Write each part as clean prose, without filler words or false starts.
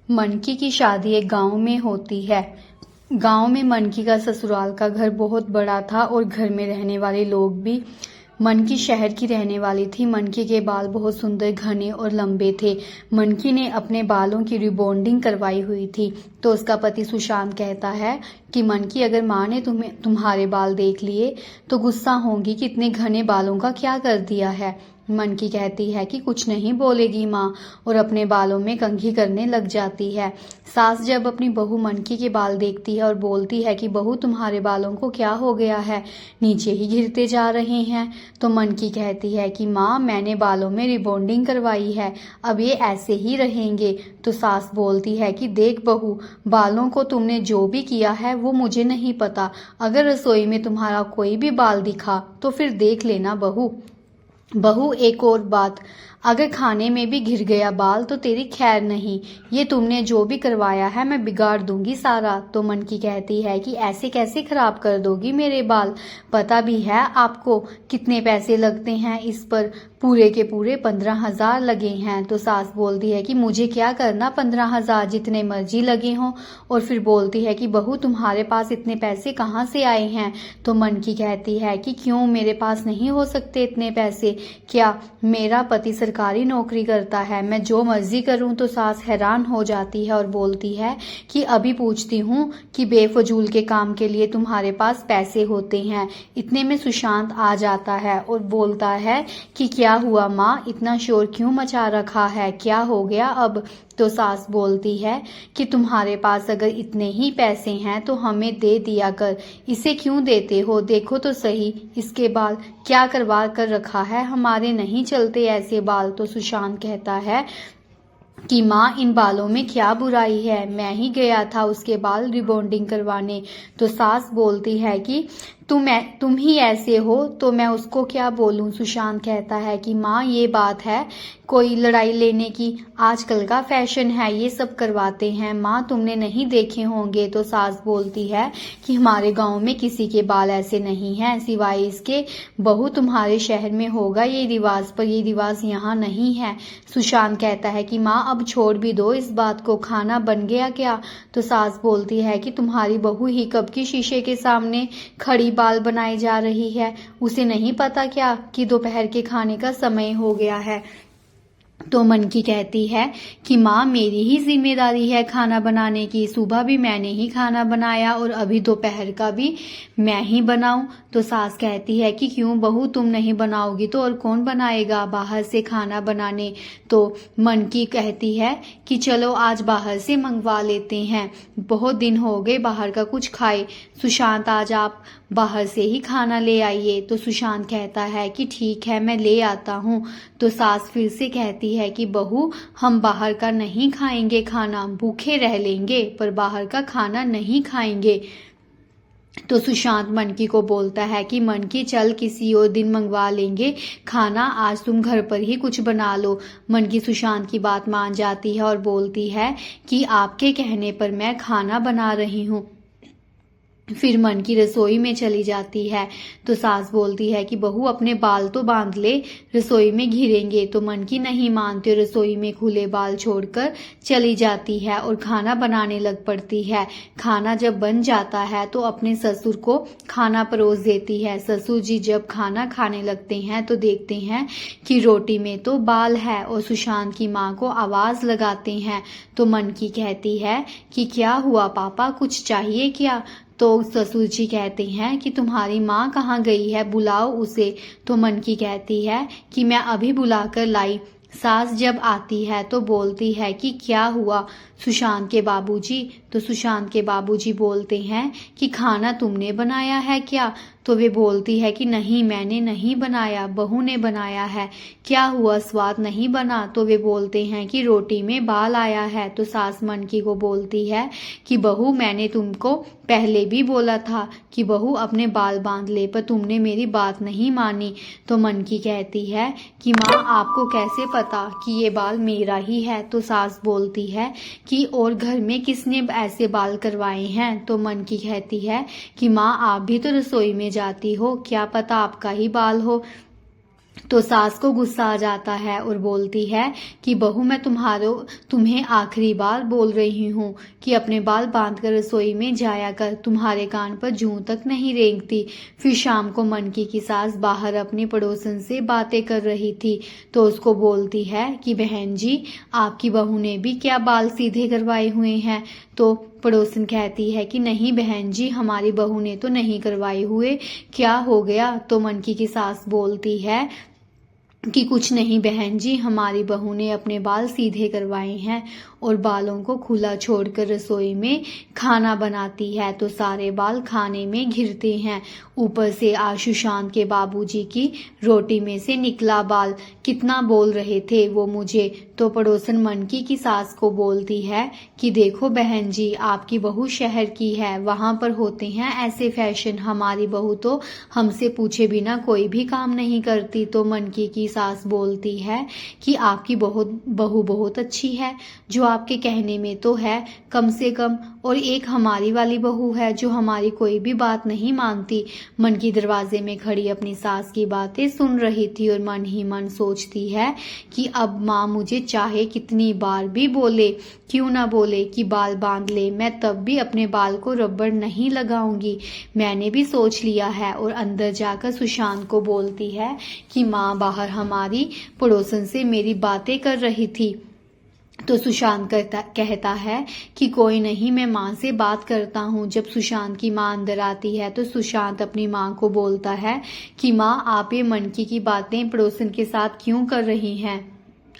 मनकी की शादी एक गांव में होती है। गांव में मनकी का ससुराल का घर बहुत बड़ा था और घर में रहने वाले लोग भी। मनकी शहर की रहने वाली थी। मनकी के बाल बहुत सुंदर, घने और लंबे थे। मनकी ने अपने बालों की रिबॉन्डिंग करवाई हुई थी। तो उसका पति सुशांत कहता है कि मनकी, अगर माँ ने तुम्हारे बाल देख लिए तो गुस्सा होंगी कि इतने घने बालों का क्या कर दिया है। मनकी कहती है कि कुछ नहीं बोलेगी माँ, और अपने बालों में कंघी करने लग जाती है। सास जब अपनी बहू मनकी के बाल देखती है और बोलती है कि बहू, तुम्हारे बालों को क्या हो गया है, नीचे ही गिरते जा रहे हैं, तो मनकी कहती है कि माँ, मैंने बालों में रिबॉन्डिंग करवाई है, अब ये ऐसे ही रहेंगे। तो सास बोलती है कि देख बहू, बालों को तुमने जो भी किया है वो मुझे नहीं पता। अगर रसोई में तुम्हारा कोई भी बाल दिखा तो फिर देख लेना बहू। बहू, एक और बात, अगर खाने में भी घिर गया बाल तो तेरी खैर नहीं। ये तुमने जो भी करवाया है मैं बिगाड़ दूंगी सारा। तो मनकी कहती है कि ऐसे कैसे खराब कर दोगी मेरे बाल, पता भी है आपको कितने पैसे लगते हैं इस पर, पूरे के पूरे 15,000 लगे हैं। तो सास बोलती है कि मुझे क्या करना 15,000, जितने मर्जी लगे हों। और फिर बोलती है कि बहू, तुम्हारे पास इतने पैसे कहाँ से आए हैं। तो मनकी कहती है कि क्यों, मेरे पास नहीं हो सकते इतने पैसे क्या, मेरा पति सरकारी नौकरी करता है, मैं जो मर्जी करूं। तो सास हैरान हो जाती है और बोलती है कि अभी पूछती हूँ कि बेफजूल के काम के लिए तुम्हारे पास पैसे होते हैं। इतने में सुशांत आ जाता है और बोलता है कि क्या हुआ माँ, इतना शोर क्यों मचा रखा है, क्या हो गया अब। तो सास बोलती है कि तुम्हारे पास अगर इतने ही पैसे हैं तो हमें दे दिया कर, इसे क्यों देते हो, देखो तो सही इसके बाल क्या करवा कर रखा है, हमारे नहीं चलते ऐसे बाल। तो सुशांत कहता है कि माँ, इन बालों में क्या बुराई है, मैं ही गया था उसके बाल रिबॉन्डिंग करवाने। तो सास बोलती है कि तुम ही ऐसे हो तो मैं उसको क्या बोलूं। सुशांत कहता है कि माँ, ये बात है कोई लड़ाई लेने की, आजकल का फैशन है, ये सब करवाते हैं माँ, तुमने नहीं देखे होंगे। तो सास बोलती है कि हमारे गांव में किसी के बाल ऐसे नहीं हैं सिवाय इसके, बहू तुम्हारे शहर में होगा ये रिवाज, पर ये रिवाज यहाँ नहीं है। सुशांत कहता है कि माँ, अब छोड़ भी दो इस बात को, खाना बन गया क्या। तो सास बोलती है कि तुम्हारी बहू ही कब की शीशे के सामने खड़ी बाल बनाई जा रही है, उसे नहीं पता क्या कि दोपहर के खाने का समय हो गया है। तो मनकी कहती है कि माँ, मेरी ही जिम्मेदारी है खाना बनाने की, सुबह भी मैंने ही खाना बनाया और अभी दोपहर का भी मैं ही बनाऊं। तो सास कहती है कि क्यों बहू, तुम नहीं बनाओगी तो और कौन बनाएगा, बाहर से खाना बनाने। तो मनकी कहती है कि चलो आज बाहर से मंगवा लेते हैं, बहुत दिन हो गए बाहर का कुछ खाए, सुशांत आज आप बाहर से ही खाना ले आइए। तो सुशांत कहता है कि ठीक है, मैं ले आता हूँ। तो सास फिर से कहती है कि बहू, हम बाहर का नहीं खाएंगे खाना, भूखे रह लेंगे पर बाहर का खाना नहीं खाएंगे। तो सुशांत मनकी को बोलता है कि मनकी, चल किसी और दिन मंगवा लेंगे खाना, आज तुम घर पर ही कुछ बना लो। मनकी सुशांत की बात मान जाती है और बोलती है कि आपके कहने पर मैं खाना बना रही हूँ। फिर मनकी रसोई में चली जाती है। तो सास बोलती है कि बहू, अपने बाल तो बांध ले, रसोई में घिरेंगे। तो मनकी नहीं मानती, रसोई में खुले बाल छोड़कर चली जाती है और खाना बनाने लग पड़ती है। खाना जब बन जाता है तो अपने ससुर को खाना परोस देती है। ससुर जी जब खाना खाने लगते हैं तो देखते हैं कि रोटी में तो बाल है और सुशांत की माँ को आवाज लगाते हैं। तो मनकी कहती है कि क्या हुआ पापा, कुछ चाहिए क्या। तो ससुर जी कहते हैं कि तुम्हारी माँ कहाँ गई है, बुलाओ उसे। तो मनकी कहती है कि मैं अभी बुलाकर लाई। सास जब आती है तो बोलती है कि क्या हुआ सुशांत के बाबूजी। तो सुशांत के बाबूजी बोलते हैं कि खाना तुमने बनाया है क्या। तो वे बोलती है कि नहीं, मैंने नहीं बनाया, बहू ने बनाया है। क्या हुआ, स्वाद नहीं बना। तो वे बोलते हैं कि रोटी में बाल आया है। तो सास मनकी को बोलती है कि बहू, मैंने तुमको पहले भी बोला था कि बहू अपने बाल बांध ले, पर तुमने मेरी बात नहीं मानी। तो मनकी कहती है कि माँ, आपको कैसे पता कि ये बाल मेरा ही है। तो सास बोलती है कि और घर में किसने ऐसे बाल करवाए हैं। तो मनकी कहती है कि माँ, आप भी तो रसोई में जाती हो, क्या पता आपका ही बाल हो। तो सास को गुस्सा आ जाता है और बोलती है कि बहू मैं तुम्हें आखिरी बार बोल रही हूँ कि अपने बाल बांध कर रसोई में जाया कर, तुम्हारे कान पर जूं तक नहीं रेंगती। फिर शाम को मनकी की सास बाहर अपनी पड़ोसन से बातें कर रही थी तो उसको बोलती है कि बहन जी आपकी बहू ने भी क्या बाल सीधे करवाए हुए हैं। तो पड़ोसन कहती है कि नहीं बहन जी हमारी बहू ने तो नहीं करवाए हुए, क्या हो गया। तो मनकी की सास बोलती है कि कुछ नहीं बहन जी हमारी बहू ने अपने बाल सीधे करवाए हैं और बालों को खुला छोड़कर रसोई में खाना बनाती है तो सारे बाल खाने में घिरते हैं। ऊपर से आज सुशांत के बाबूजी की रोटी में से निकला बाल, कितना बोल रहे थे वो मुझे। तो पड़ोसन मनकी की सास को बोलती है कि देखो बहन जी आपकी बहू शहर की है, वहां पर होते हैं ऐसे फैशन, हमारी बहू तो हमसे पूछे बिना कोई भी काम नहीं करती। तो मनकी की सास बोलती है कि आपकी बहू बहुत अच्छी है, जो आपके कहने में तो है कम से कम, और एक हमारी वाली बहू है जो हमारी कोई भी बात नहीं मानती। मनकी दरवाजे में खड़ी अपनी सास की बातें सुन रही थी और मन ही मन सोचती है कि अब माँ मुझे चाहे कितनी बार भी बोले, क्यों ना बोले कि बाल बांध ले, मैं तब भी अपने बाल को रबड़ नहीं लगाऊंगी, मैंने भी सोच लिया है। और अंदर जाकर सुशांत को बोलती है कि माँ बाहर हमारी पड़ोसन से मेरी बातें कर रही थी। तो सुशांत कहता है कि कोई नहीं मैं माँ से बात करता हूँ। जब सुशांत की माँ अंदर आती है तो सुशांत अपनी माँ को बोलता है कि माँ आप ये मनकी की बातें पड़ोसन के साथ क्यों कर रही हैं,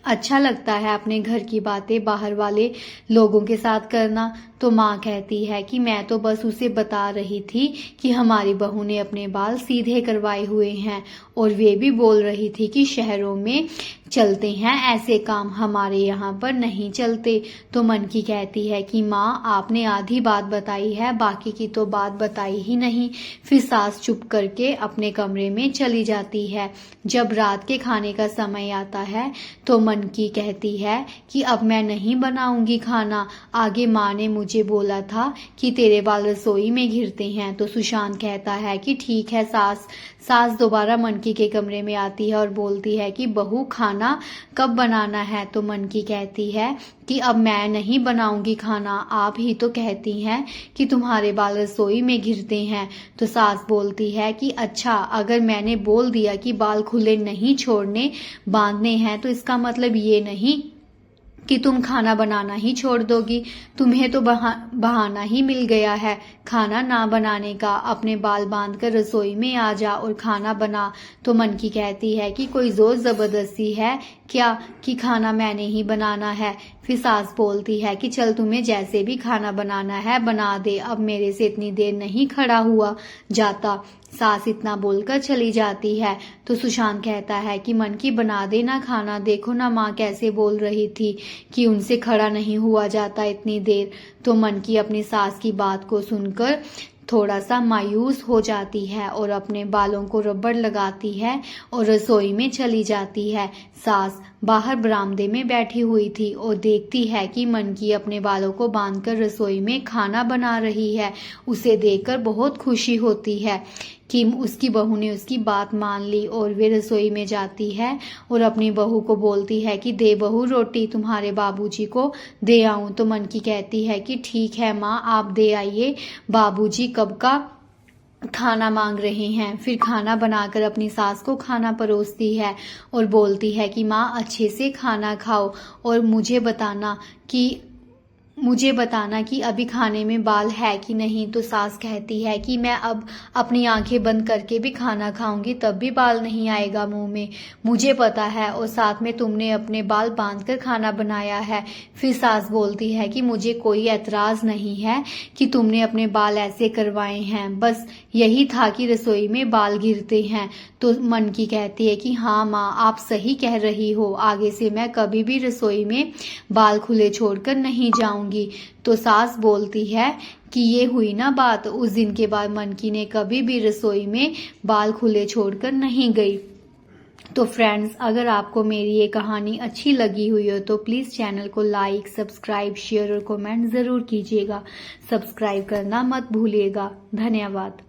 अच्छा लगता है अपने घर की बातें बाहर वाले लोगों के साथ करना। तो माँ कहती है कि मैं तो बस उसे बता रही थी कि हमारी बहू ने अपने बाल सीधे करवाए हुए हैं और वे भी बोल रही थी कि शहरों में चलते हैं ऐसे काम, हमारे यहाँ पर नहीं चलते। तो मनकी कहती है कि माँ आपने आधी बात बताई है, बाकी की तो बात बताई ही नहीं। फिर सास चुप करके अपने कमरे में चली जाती है। जब रात के खाने का समय आता है तो मनकी कहती है कि अब मैं नहीं बनाऊंगी खाना, आगे माँ ने मुझे बोला था कि तेरे बाल रसोई में घिरते हैं। तो सुशांत कहता है कि ठीक है सास दोबारा मनकी के कमरे में आती है और बोलती है कि बहू खाना कब बनाना है। तो मनकी कहती है कि अब मैं नहीं बनाऊंगी खाना, आप ही तो कहती हैं कि तुम्हारे बाल रसोई में घिरते हैं। तो सास बोलती है कि अच्छा अगर मैंने बोल दिया कि बाल खुले नहीं छोड़ने बांधने हैं तो इसका मतलब ये नहीं कि तुम खाना बनाना ही छोड़ दोगी, तुम्हें तो बहाना ही मिल गया है खाना ना बनाने का, अपने बाल बांधकर रसोई में आ जा और खाना बना। तो मनकी कहती है कि कोई जोर जबरदस्ती है क्या कि खाना मैंने ही बनाना है। फिर सास बोलती है कि चल तुम्हें जैसे भी खाना बनाना है बना दे, अब मेरे से इतनी देर नहीं खड़ा हुआ जाता। सास इतना बोलकर चली जाती है। तो सुशांत कहता है कि मनकी बना देना खाना, देखो ना माँ कैसे बोल रही थी कि उनसे खड़ा नहीं हुआ जाता इतनी देर। तो मनकी अपनी सास की बात को सुनकर थोड़ा सा मायूस हो जाती है और अपने बालों को रबड़ लगाती है और रसोई में चली जाती है। सास बाहर बरामदे में बैठी हुई थी और देखती है कि मनकी अपने बालों को बांधकर रसोई में खाना बना रही है। उसे देखकर बहुत खुशी होती है कि उसकी बहू ने उसकी बात मान ली और वे रसोई में जाती है और अपनी बहू को बोलती है कि दे बहू रोटी तुम्हारे बाबूजी को दे आऊं। तो मनकी कहती है कि ठीक है माँ आप दे आइए, बाबूजी कब का खाना मांग रहे हैं। फिर खाना बनाकर अपनी सास को खाना परोसती है और बोलती है कि माँ अच्छे से खाना खाओ और मुझे बताना कि अभी खाने में बाल है कि नहीं। तो सास कहती है कि मैं अब अपनी आंखें बंद करके भी खाना खाऊंगी तब भी बाल नहीं आएगा मुंह में, मुझे पता है, और साथ में तुमने अपने बाल बांधकर खाना बनाया है। फिर सास बोलती है कि मुझे कोई एतराज नहीं है कि तुमने अपने बाल ऐसे करवाए हैं, बस यही था कि रसोई में बाल गिरते हैं। तो मनकी कहती है कि हाँ माँ आप सही कह रही हो, आगे से मैं कभी भी रसोई में बाल खुले छोड़कर नहीं जाऊंगी। तो सास बोलती है कि ये हुई ना बात, उस दिन के बाद मनकी ने कभी भी रसोई में बाल खुले छोड़कर नहीं गई। तो फ्रेंड्स अगर आपको मेरी ये कहानी अच्छी लगी हुई हो तो प्लीज़ चैनल को लाइक, सब्सक्राइब, शेयर और कमेंट ज़रूर कीजिएगा। सब्सक्राइब करना मत भूलिएगा। धन्यवाद।